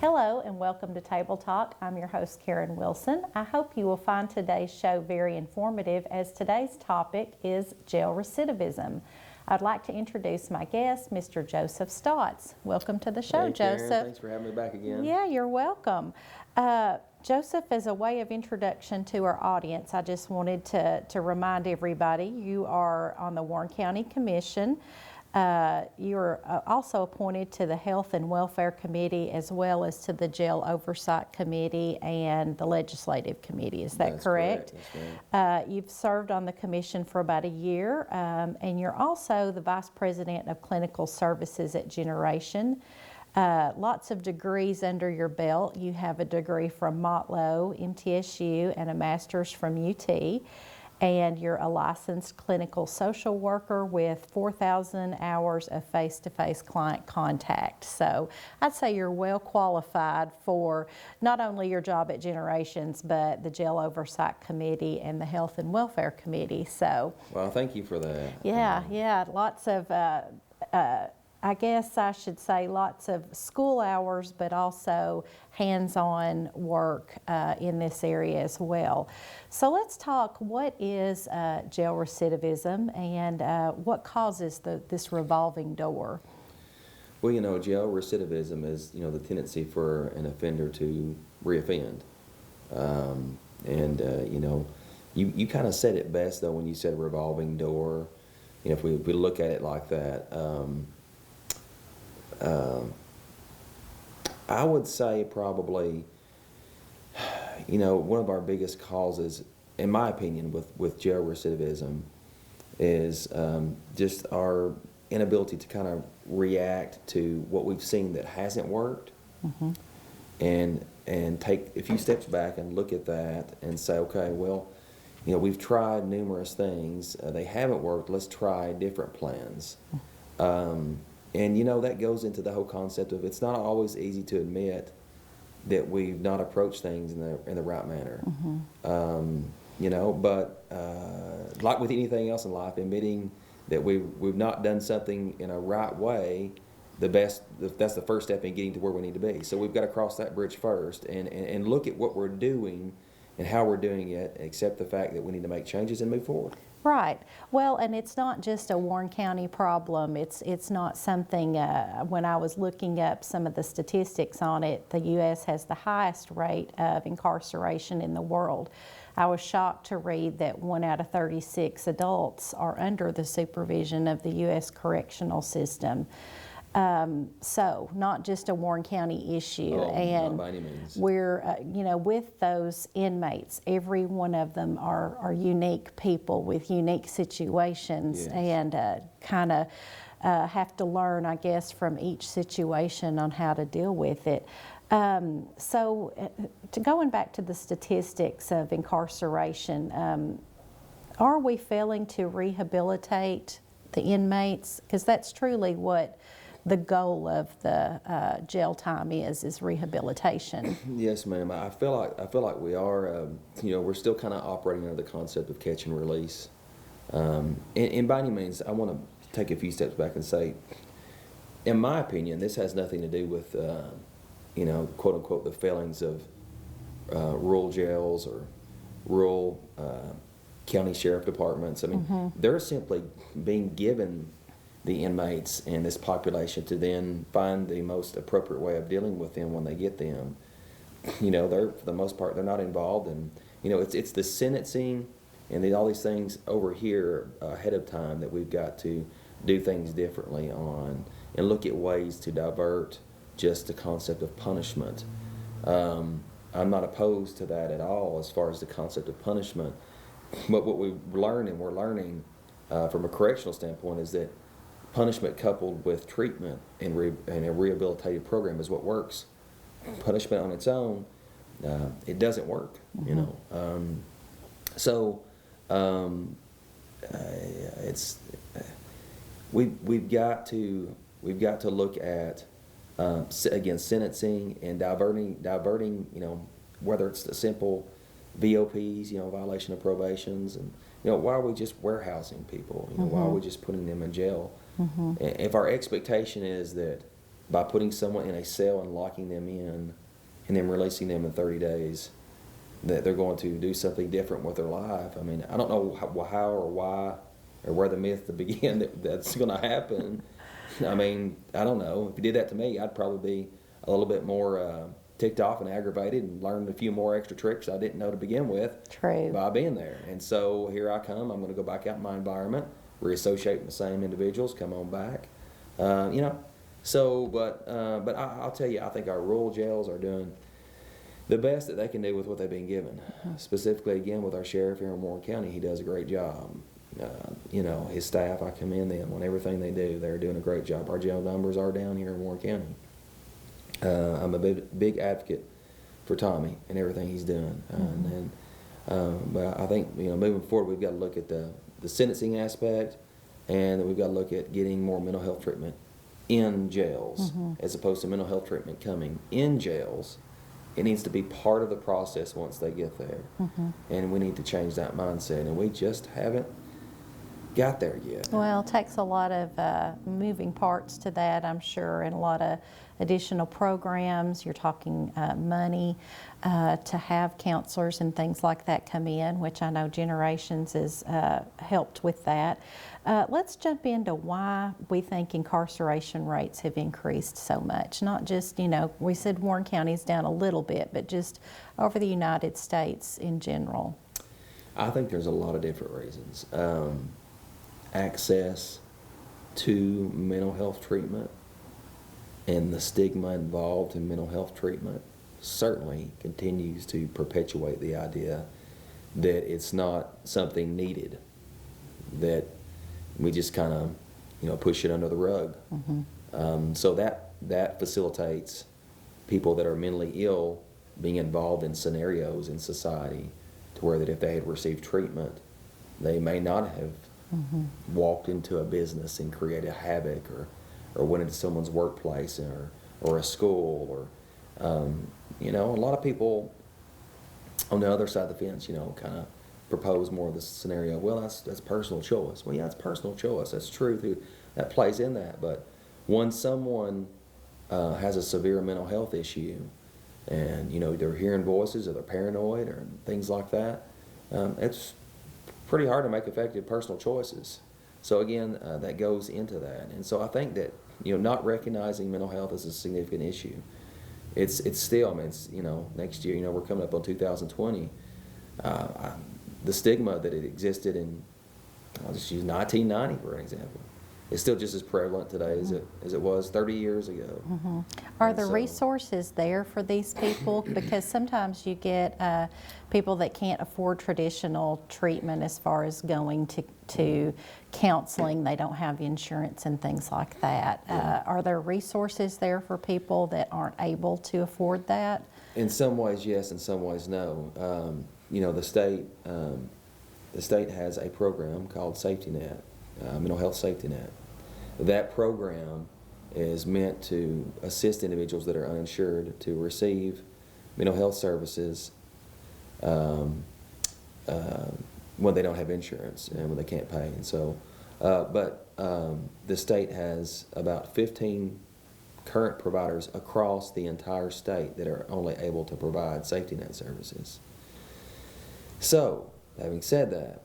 Hello and welcome to Table Talk. I'm your host, Karen Wilson. I hope you will find today's show very informative as today's topic is jail recidivism. I'd like to introduce my guest, Mr. Joseph Stotts. Welcome to the show, Hey, Karen, Joseph. thanks for having me back again. Yeah, you're welcome. Joseph, as a way of introduction to our audience, I just wanted to remind everybody you are on the Warren County Commission. You're also appointed to the Health and Welfare Committee as well as to the Jail Oversight Committee and the Legislative Committee. Is that correct? That's right. You've served on the commission for about a year, and you're also the Vice President of Clinical Services at Generation. Lots of degrees under your belt. You have a degree from Motlow, MTSU, and a master's from UT. And you're a licensed clinical social worker with 4,000 hours of face-to-face client contact. So I'd say you're well qualified for not only your job at Generations, but the Jail Oversight Committee and the Health and Welfare Committee. So, Well, thank you for that. yeah, lots of I guess I should say lots of school hours, but also hands-on work in this area as well. So let's talk, what is jail recidivism and what causes this revolving door? Well, jail recidivism is, the tendency for an offender to reoffend. You kind of said it best, though, when you said revolving door. If we look at it like that, I would say probably, one of our biggest causes, in my opinion, with jail recidivism is just our inability to kind of react to what we've seen that hasn't worked, Mm-hmm. and take a few steps back and look at that and say, okay, well, we've tried numerous things, they haven't worked, let's try different plans. And that goes into the whole concept of it's not always easy to admit that we've not approached things in the right manner. Mm-hmm. But like with anything else in life, admitting that we've not done something in a right way, that's the first step in getting to where we need to be. So we've got to cross that bridge first and look at what we're doing and how we're doing it, accept the fact that we need to make changes and move forward. Right. Well, and it's not just a Warren County problem. It's not something, when I was looking up some of the statistics on it, the U.S. has the highest rate of incarceration in the world. I was shocked to read that 1 out of 36 adults are under the supervision of the U.S. correctional system. So not just a Warren County issue. Not by any means. We're, with those inmates, every one of them are unique people with unique situations. Yes. And kind of have to learn, I guess, from each situation on how to deal with it. To going back to the statistics of incarceration, are we failing to rehabilitate the inmates? Because that's truly what the goal of the jail time is rehabilitation. Yes, ma'am. I feel like we are. We're still kind of operating under the concept of catch and release. And by any means, I want to take a few steps back and say, in my opinion, this has nothing to do with, quote unquote, the failings of rural jails or rural county sheriff departments. I mean, they're simply being given the inmates and this population to then find the most appropriate way of dealing with them when they get them. They're, for the most part, they're not involved in, it's the sentencing and all these things over here ahead of time that we've got to do things differently on and look at ways to divert just the concept of punishment. I'm not opposed to that at all as far as the concept of punishment, but what we've learned and we're learning from a correctional standpoint is that punishment coupled with treatment and a rehabilitative program is what works. punishment on its own, it doesn't work. You know, so it's we've got to look at again sentencing and diverting. You know, whether it's the simple VOPs, you know, violation of probations, and you know, why are we just warehousing people? You know, why are we just putting them in jail? If our expectation is that by putting someone in a cell and locking them in, and then releasing them in 30 days, that they're going to do something different with their life. I mean, I don't know how or why or where the myth to begin that's going to happen. I mean, I don't know. If you did that to me, I'd probably be a little bit more ticked off and aggravated and learned a few more extra tricks I didn't know to begin with. True. By being there. And so here I come. I'm going to go back out in my environment, reassociate with the same individuals, come on back. You know, so, but I'll tell you, I think our rural jails are doing the best that they can do with what they've been given. Specifically, again, with our sheriff here in Warren County, he does a great job. You know, his staff, I commend them on everything they do. They're doing a great job. Our jail numbers are down here in Warren County. I'm a big advocate for Tommy and everything he's doing. But I think, you know, moving forward, we've got to look at the sentencing aspect, and we've got to look at getting more mental health treatment in jails, as opposed to mental health treatment coming in jails. It needs to be part of the process once they get there. And we need to change that mindset, and we just haven't got there yet. Well, it takes a lot of moving parts to that, I'm sure, and a lot of additional programs. You're talking money to have counselors and things like that come in, which I know Generations has helped with that. Let's jump into why we think incarceration rates have increased so much. Not just, you know, we said Warren County is down a little bit, but just over the United States in general. I think there's a lot of different reasons. Access to mental health treatment and the stigma involved in mental health treatment certainly continues to perpetuate the idea that it's not something needed, that we just kind of, you know, push it under the rug. So that facilitates people that are mentally ill being involved in scenarios in society to where that if they had received treatment, they may not have walked into a business and created havoc, or went into someone's workplace, or a school, or you know, a lot of people on the other side of the fence, you know, kind of propose more of this scenario. Well, that's personal choice. Well, yeah, it's personal choice. That's true. That plays in that. But when someone has a severe mental health issue, and you know, they're hearing voices, or they're paranoid, or things like that, it's pretty hard to make effective personal choices. So again, that goes into that. And so I think that, you know, not recognizing mental health as a significant issue, it's still, I mean, it's, you know, next year, you know, we're coming up on 2020. The stigma that it existed in, I'll just use 1990 for an example, it's still just as prevalent today as it was 30 years ago. Are the resources there for these people? Because sometimes you get people that can't afford traditional treatment as far as going to counseling. They don't have insurance and things like that. Are there resources there for people that aren't able to afford that? In some ways, yes. In some ways, no. You know, the state has a program called Safety Net, Mental Health Safety Net. That program is meant to assist individuals that are uninsured to receive mental health services when they don't have insurance and when they can't pay. And so, but the state has about 15 current providers across the entire state that are only able to provide safety net services. So, having said that,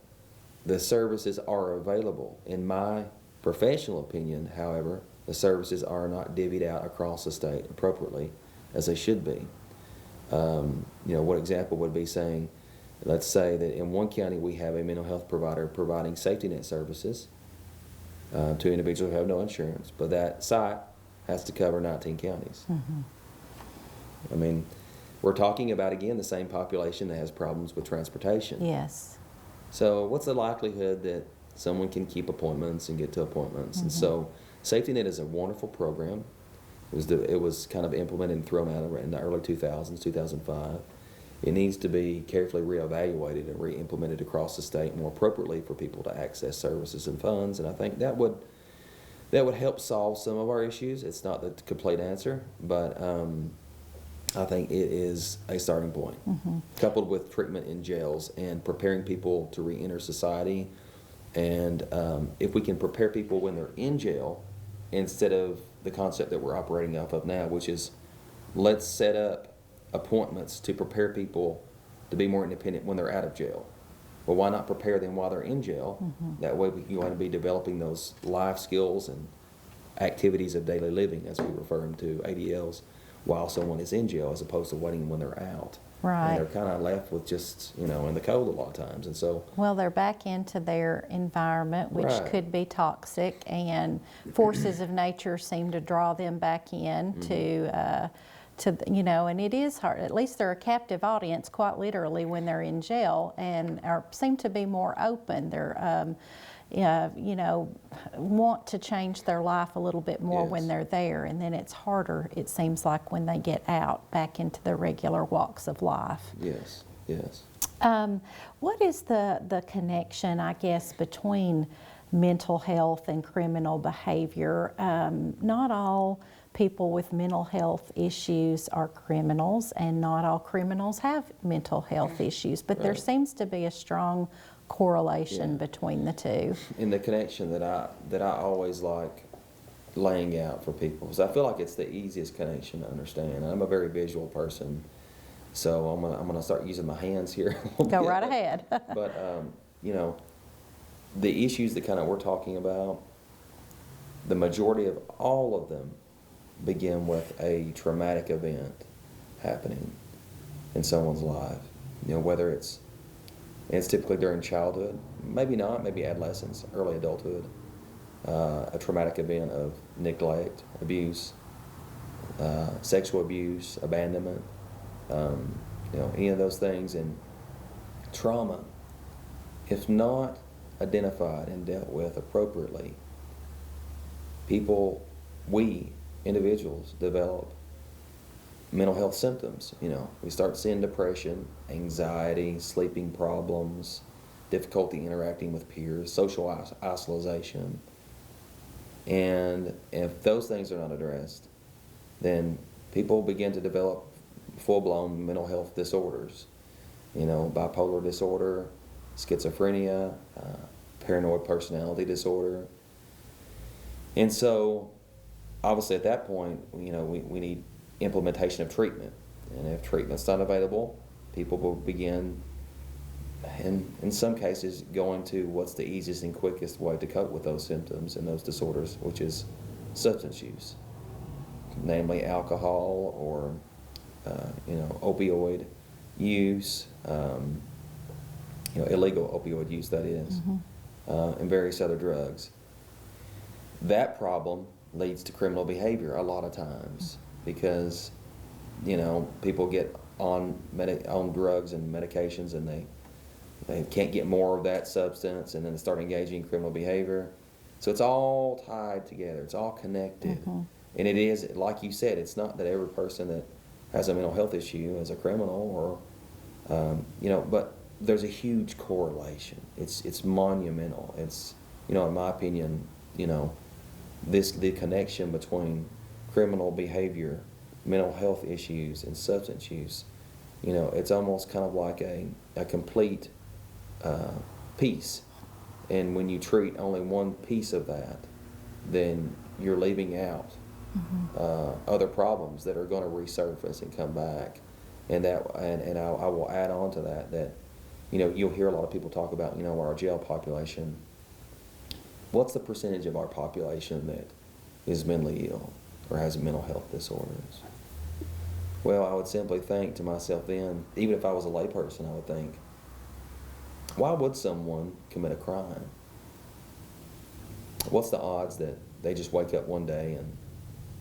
the services are available. In my professional opinion, however, the services are not divvied out across the state appropriately as they should be. You know, what example would be saying, let's say that in one county we have a mental health provider providing safety net services to individuals who have no insurance, but that site has to cover 19 counties. I mean, we're talking about, again, the same population that has problems with transportation. Yes. So what's the likelihood that someone can keep appointments and get to appointments? And so Safety Net is a wonderful program. It was kind of implemented and thrown out in the early 2000s, 2005. It needs to be carefully reevaluated and re-implemented across the state more appropriately for people to access services and funds. And I think that would help solve some of our issues. It's not the complete answer, but I think it is a starting point. Coupled with treatment in jails and preparing people to re-enter society. And if we can prepare people when they're in jail, instead of the concept that we're operating off of now, which is let's set up appointments to prepare people to be more independent when they're out of jail. Well, why not prepare them while they're in jail? That way we can go on and be developing those life skills and activities of daily living, as we refer them to, ADLs, while someone is in jail, as opposed to waiting when they're out. Right. And they're kind of left with just, in the cold a lot of times. And so, well, they're back into their environment, which Right. could be toxic, and forces of nature seem to draw them back in and it is hard. At least they're a captive audience, quite literally, when they're in jail, and seem to be more open. They're want to change their life a little bit more when Yes. they're there, and then it's harder, it seems like, when they get out back into the regular walks of life. yes. What is the connection, I guess, between mental health and criminal behavior? Not all people with mental health issues are criminals, and not all criminals have mental health issues, but there Right. seems to be a strong correlation Yeah. between the two. And the connection that I always like laying out for people, because I feel like it's the easiest connection to understand. I'm a very visual person, so I'm gonna start using my hands here. Go right ahead. But the issues that kind of we're talking about, the majority of all of them begin with a traumatic event happening in someone's life. Whether it's typically during childhood, maybe not, maybe adolescence, early adulthood, a traumatic event of neglect, abuse, sexual abuse, abandonment, any of those things. And trauma, if not identified and dealt with appropriately, individuals develop mental health symptoms. We start seeing depression, anxiety, sleeping problems, difficulty interacting with peers, social isolation. And if those things are not addressed, then people begin to develop full-blown mental health disorders. Bipolar disorder, schizophrenia, paranoid personality disorder. And so, obviously at that point, we need implementation of treatment. And if treatment's not available, people will begin, in some cases, going to what's the easiest and quickest way to cope with those symptoms and those disorders, which is substance use, namely alcohol or opioid use, illegal opioid use, that is, and various other drugs. That problem leads to criminal behavior a lot of times because, people get on drugs and medications, and they can't get more of that substance, and then they start engaging in criminal behavior. So it's all tied together. It's all connected. And it is, like you said, it's not that every person that has a mental health issue is a criminal but there's a huge correlation. It's monumental. It's, in my opinion, the connection between criminal behavior, mental health issues, and substance use, it's almost kind of like a complete piece. And when you treat only one piece of that, then you're leaving out other problems that are going to resurface and come back. And I will add on to that you'll hear a lot of people talk about our jail population. What's the percentage of our population that is mentally ill or has mental health disorders? Well, I would simply think to myself then, even if I was a layperson, I would think, why would someone commit a crime? What's the odds that they just wake up one day and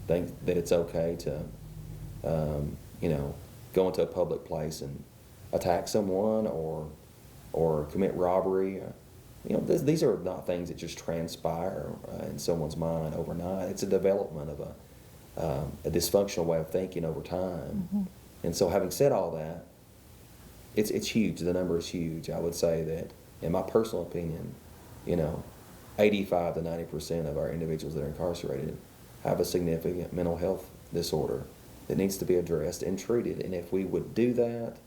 think that it's okay to, go into a public place and attack someone or commit robbery? These are not things that just transpire in someone's mind overnight. It's a development a dysfunctional way of thinking over time. And so, having said all that, it's huge. The number is huge. I would say that, in my personal opinion, 85 to 90% of our individuals that are incarcerated have a significant mental health disorder that needs to be addressed and treated. And if we would do that,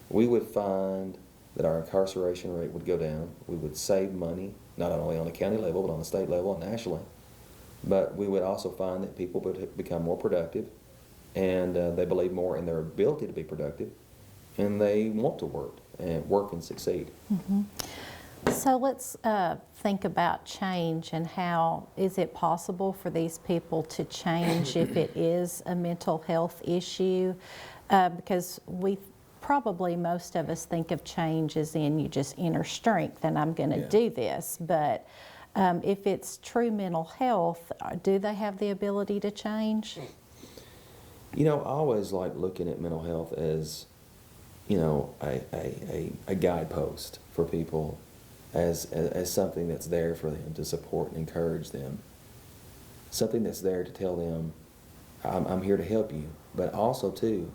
we would find that our incarceration rate would go down. We would save money, not only on the county level, but on the state level and nationally. But we would also find that people would become more productive, and they believe more in their ability to be productive, and they want to work and succeed. So let's think about change, and how is it possible for these people to change if it is a mental health issue? Because probably most of us think of change as in you just inner strength and I'm going to do this. But if it's true mental health, do they have the ability to change? I always like looking at mental health as, a guidepost for people, as something that's there for them to support and encourage them. Something that's there to tell them, I'm here to help you. But also, too,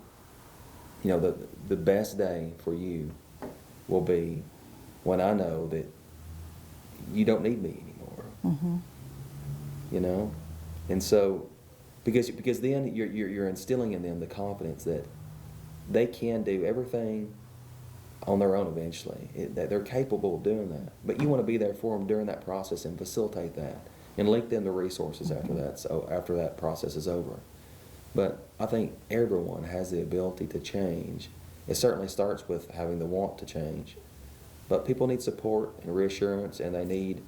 the best day for you will be when I know that you don't need me anymore. And so, because then you're instilling in them the confidence that they can do everything on their own eventually, that they're capable of doing that. But you want to be there for them during that process and facilitate that and link them to resources after that. So after that process is over. But I think everyone has the ability to change. It certainly starts with having the want to change. But people need support and reassurance, and they need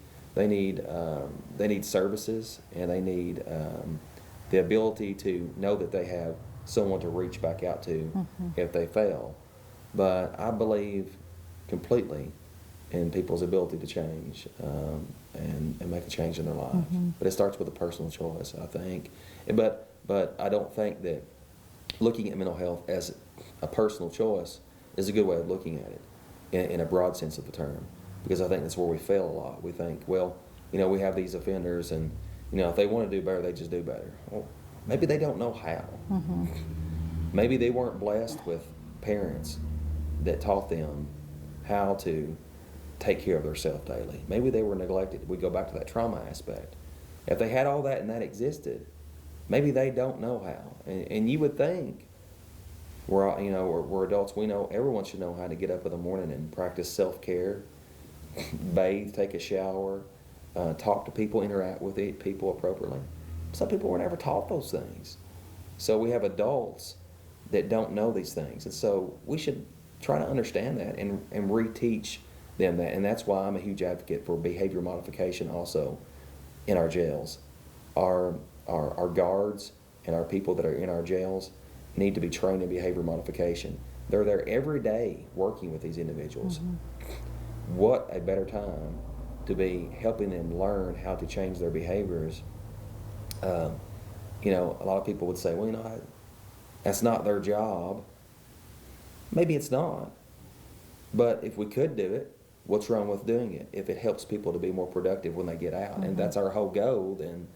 services, and they need the ability to know that they have someone to reach back out to if they fail. But I believe completely in people's ability to change and make a change in their lives. But it starts with a personal choice, I think. But I don't think that looking at mental health as a personal choice is a good way of looking at it in a broad sense of the term. Because I think that's where we fail a lot. We think, well, we have these offenders, and if they want to do better, they just do better. Well, maybe they don't know how. Maybe they weren't blessed with parents that taught them how to take care of themselves daily. Maybe they were neglected. We go back to that trauma aspect. If they had all that and that existed, maybe they don't know how. And you would think, we're adults, we know everyone should know how to get up in the morning and practice self-care, bathe, take a shower, talk to people, interact with people appropriately. Some people were never taught those things. So we have adults that don't know these things. And so we should try to understand that and reteach them that. And that's why I'm a huge advocate for behavior modification also in our jails. Our guards and our people that are in our jails need to be trained in behavior modification. They're there every day working with these individuals. What a better time to be helping them learn how to change their behaviors. A lot of people would say, well, that's not their job. Maybe it's not. But if we could do it, what's wrong with doing it? If it helps people to be more productive when they get out, and that's our whole goal, then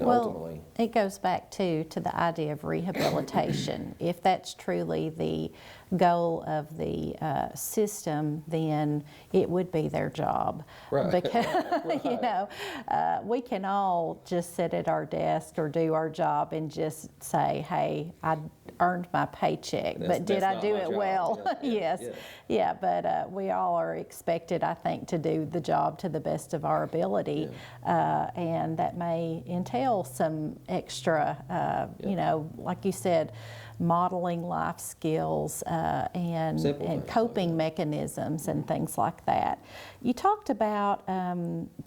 ultimately. It goes back to the idea of rehabilitation. If that's truly the goal of the system, then it would be their job. Right. Because, Right. We can all just sit at our desk or do our job and just say, hey, I earned my paycheck, but did I do it well? Yes. Yeah, but we all are expected, I think, to do the job to the best of our ability, and that may entail some extra, like you said, modeling life skills and coping mechanisms and things like that. You talked about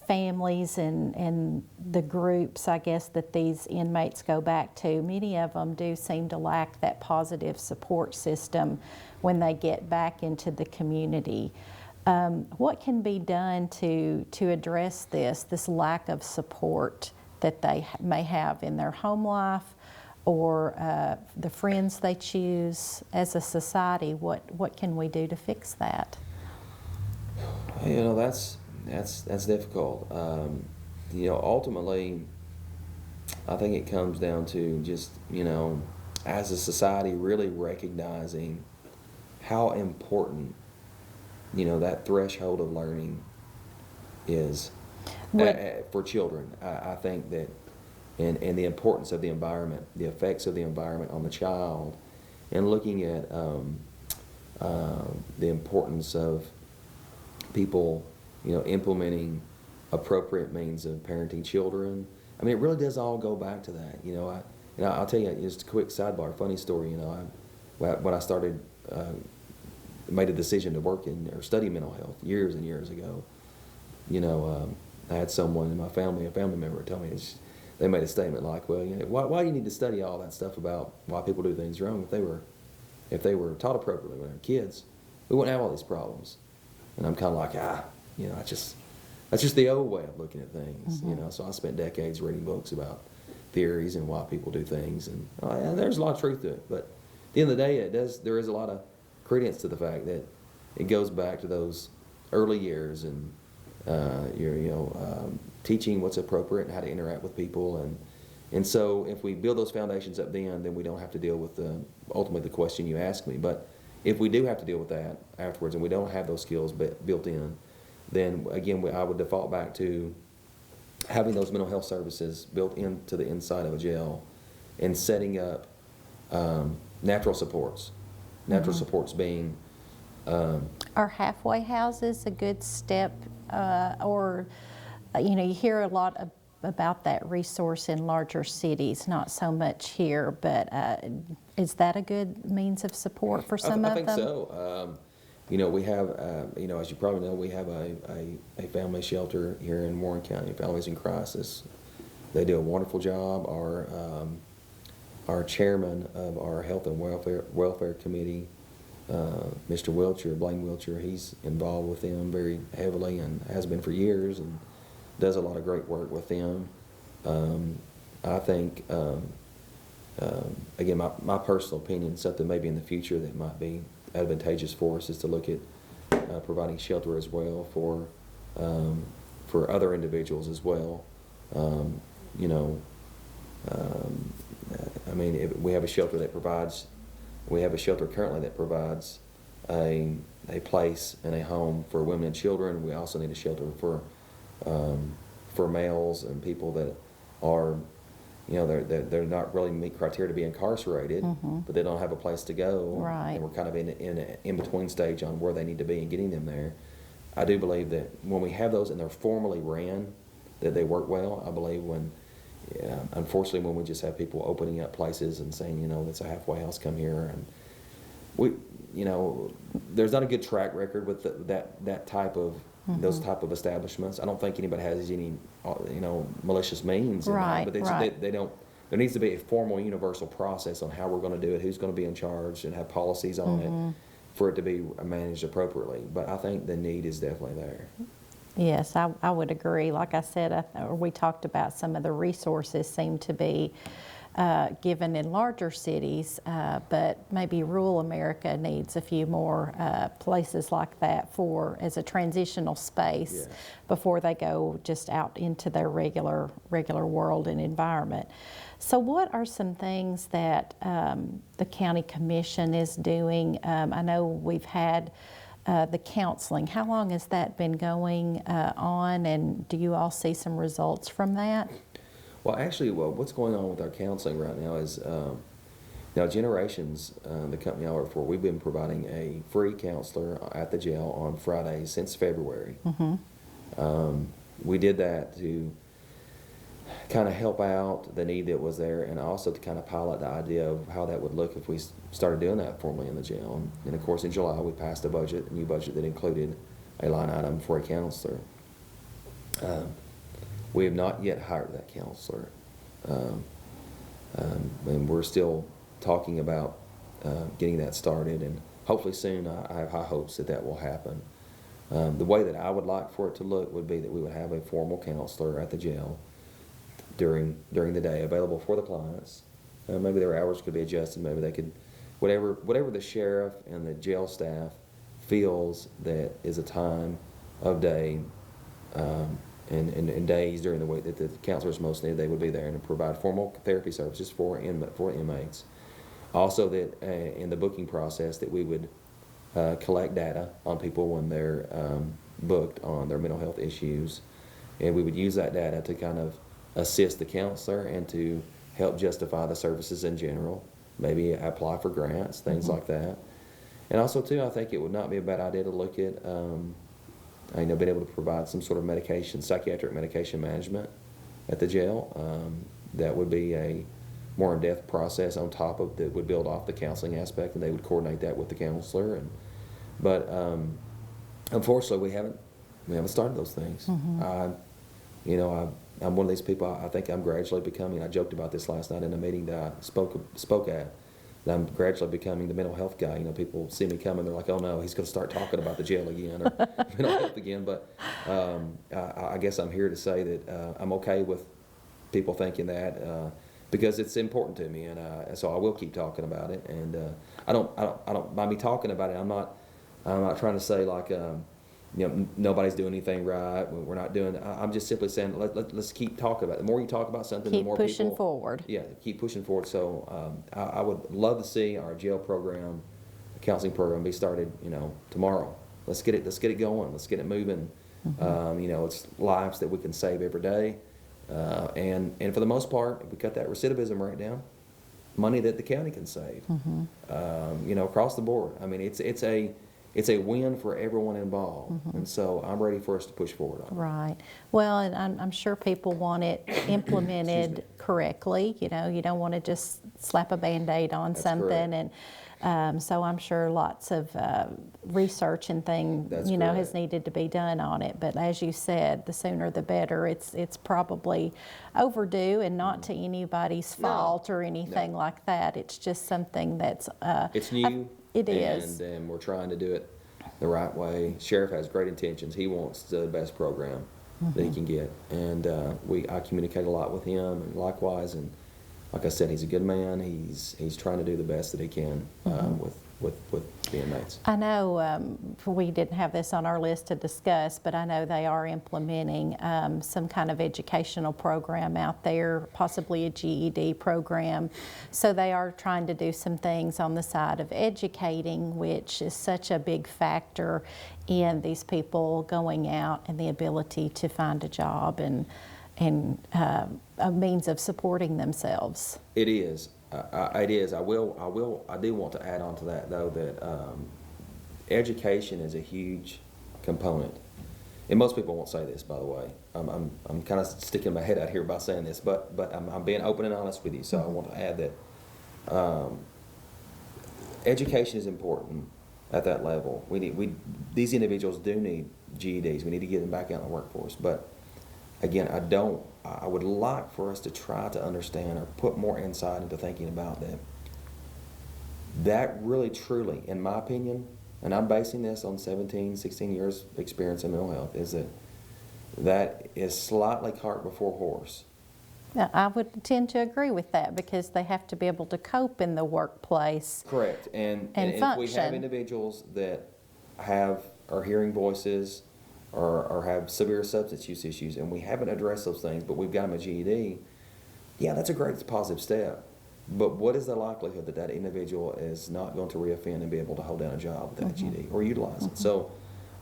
families and the groups, I guess, that these inmates go back to. Many of them do seem to lack that positive support system when they get back into the community. What can be done to address this lack of support that they may have in their home life, or the friends they choose? As a society, what can we do to fix that? That's difficult. Ultimately, I think it comes down to just, as a society really recognizing how important, that threshold of learning is for children. I think that, and the importance of the environment, the effects of the environment on the child, and looking at the importance of people, implementing appropriate means of parenting children. I mean, it really does all go back to that. I'll tell you just a quick sidebar, funny story. When I started, made a decision to work in or study mental health years and years ago. I had someone in my family, a family member, tell me they made a statement like, "Well, why do you need to study all that stuff about why people do things wrong? If they were taught appropriately when they were kids, we wouldn't have all these problems." And I'm kind of like, that's just the old way of looking at things. So I spent decades reading books about theories and why people do things, and there's a lot of truth to it. But at the end of the day, there is a lot of credence to the fact that it goes back to those early years and teaching what's appropriate and how to interact with people, and so if we build those foundations up then we don't have to deal with ultimately the question you asked me. But if we do have to deal with that afterwards and we don't have those skills built in, then again I would default back to having those mental health services built into the inside of a jail and setting up natural supports. Natural supports being Are halfway houses a good step, or you hear a lot about that resource in larger cities, not so much here, but is that a good means of support for some of them? I think so. We have, as you probably know, we have a family shelter here in Warren County, Families in Crisis. They do a wonderful job. Our chairman of our Health and Welfare Committee, Mr. Blaine Wiltshire, he's involved with them very heavily and has been for years and does a lot of great work with them. I think, again, my personal opinion, something maybe in the future that might be advantageous for us is to look at providing shelter as well for other individuals as well. We have a shelter currently that provides a place and a home for women and children. We also need a shelter for males and people that are, they're not really meet criteria to be incarcerated, but they don't have a place to go. Right. And we're kind of in an in-between stage on where they need to be and getting them there. I do believe that when we have those and they're formally ran, that they work well. I believe unfortunately, when we just have people opening up places and saying, it's a halfway house, come here, and there's not a good track record with that type of those type of establishments. I don't think anybody has any malicious means in Right, that, but right. they don't. There needs to be a formal, universal process on how we're going to do it, who's going to be in charge, and have policies on it for it to be managed appropriately. But I think the need is definitely there. Yes, I would agree. Like I said, we talked about some of the resources seem to be given in larger cities, but maybe rural America needs a few more places like that as a transitional space before they go just out into their regular world and environment. So what are some things that the county commission is doing? I know we've had the counseling. How long has that been going on, and do you all see some results from that? Well, actually, what's going on with our counseling right now is, now Generations, the company I work for, we've been providing a free counselor at the jail on Fridays since February. We did that to kind of help out the need that was there, and also to kind of pilot the idea of how that would look if we started doing that formally in the jail. And of course, in July, we passed a new budget that included a line item for a counselor. We have not yet hired that counselor, and we're still talking about getting that started, and hopefully soon I have high hopes that will happen. The way that I would like for it to look would be that we would have a formal counselor at the jail during the day, available for the clients. Maybe their hours could be adjusted. Maybe they could, whatever the sheriff and the jail staff feels that is a time of day and days during the week that the counselors most need, they would be there and provide formal therapy services for inmates. Also, that in the booking process, that we would collect data on people when they're booked on their mental health issues, and we would use that data to kind of assist the counselor and to help justify the services in general, maybe apply for grants, things like that. And also, too, I think it would not be a bad idea to look at being able to provide some sort of medication, psychiatric medication management at the jail. That would be a more in-depth process on top of that would build off the counseling aspect, and they would coordinate that with the counselor. But unfortunately, we haven't started those things. I'm one of these people. I think I'm gradually becoming. I joked about this last night in a meeting that I spoke at. That I'm gradually becoming the mental health guy. People see me coming, they're like, "Oh no, he's going to start talking about the jail again or mental health again." But I guess I'm here to say that I'm okay with people thinking that because it's important to me, and so I will keep talking about it. And I don't by me talking about it, I'm not trying to say like nobody's doing anything right. We're not doing. I'm just simply saying let's keep talking about it. The more you talk about something, the more people. Keep pushing forward. Yeah, keep pushing forward. So I would love to see our jail program, counseling program, be started. Tomorrow. Let's get it going. Let's get it moving. It's lives that we can save every day, and for the most part, if we cut that recidivism rate down, money that the county can save. Across the board. I mean, it's a win for everyone involved, and so I'm ready for us to push forward on it. Right. Well, and I'm sure people want it implemented correctly. You don't want to just slap a Band-Aid on That's something, correct. and so I'm sure lots of research and things That's has correct. needed to be done on it. But as you said, the sooner the better. It's probably overdue, and not to anybody's fault or anything like that. It's just something that's It's new. It is. And we're trying to do it the right way. Sheriff has great intentions. He wants the best program that he can get. And I communicate a lot with him, and likewise. And like I said, he's a good man. He's trying to do the best that he can with the inmates. I know we didn't have this on our list to discuss, but I know they are implementing some kind of educational program out there, possibly a GED program. So they are trying to do some things on the side of educating, which is such a big factor in these people going out and the ability to find a job and a means of supporting themselves. It is. It is. I do want to add on to that, though, that education is a huge component. And most people won't say this, by the way. I'm kind of sticking my head out here by saying this, but I'm being open and honest with you. So I want to add that education is important at that level. These individuals do need GEDs. We need to get them back out in the workforce. But again, I would like for us to try to understand or put more insight into thinking about that. That really, truly, in my opinion, and I'm basing this on 16 years experience in mental health, is that is slightly cart before horse. Now, I would tend to agree with that because they have to be able to cope in the workplace. Correct. And if we have individuals that are hearing voices, or have severe substance use issues, and we haven't addressed those things, but we've got them a GED, yeah, that's a great positive step. But what is the likelihood that that individual is not going to reoffend and be able to hold down a job with that GED or utilize it? So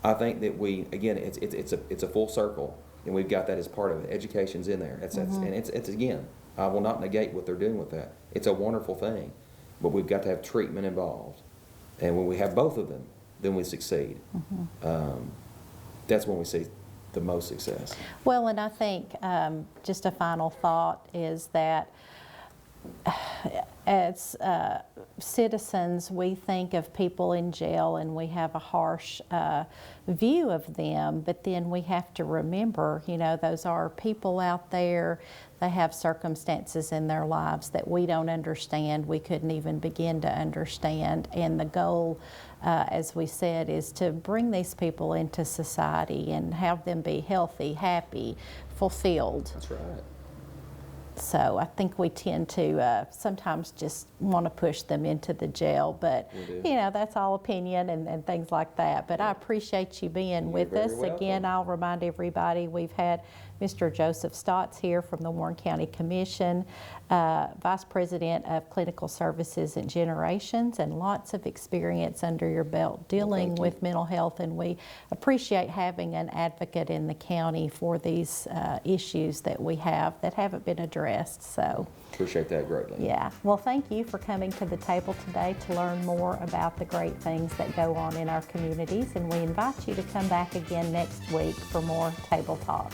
I think that it's a full circle, and we've got that as part of it. Education's in there. And it's again, I will not negate what they're doing with that. It's a wonderful thing, but we've got to have treatment involved. And when we have both of them, then we succeed. That's when we see the most success. Well, and I think just a final thought is that as citizens, we think of people in jail and we have a harsh view of them, but then we have to remember, those are people out there. They have circumstances in their lives that we don't understand. We couldn't even begin to understand. And the goal, as we said, is to bring these people into society and have them be healthy, happy, fulfilled. That's right. So I think we tend to sometimes just want to push them into the jail, but We do. you know, that's all opinion and things like that. But I appreciate you being with very us. Again, welcome. I'll remind everybody, we've had Mr. Joseph Stotts here from the Warren County Commission, Vice President of Clinical Services and Generations, and lots of experience under your belt dealing thank you. with mental health. And we appreciate having an advocate in the county for these issues that we have that haven't been addressed. So, Appreciate that greatly. yeah. Well, thank you for coming to the table today to learn more about the great things that go on in our communities. And we invite you to come back again next week for more Table Talk.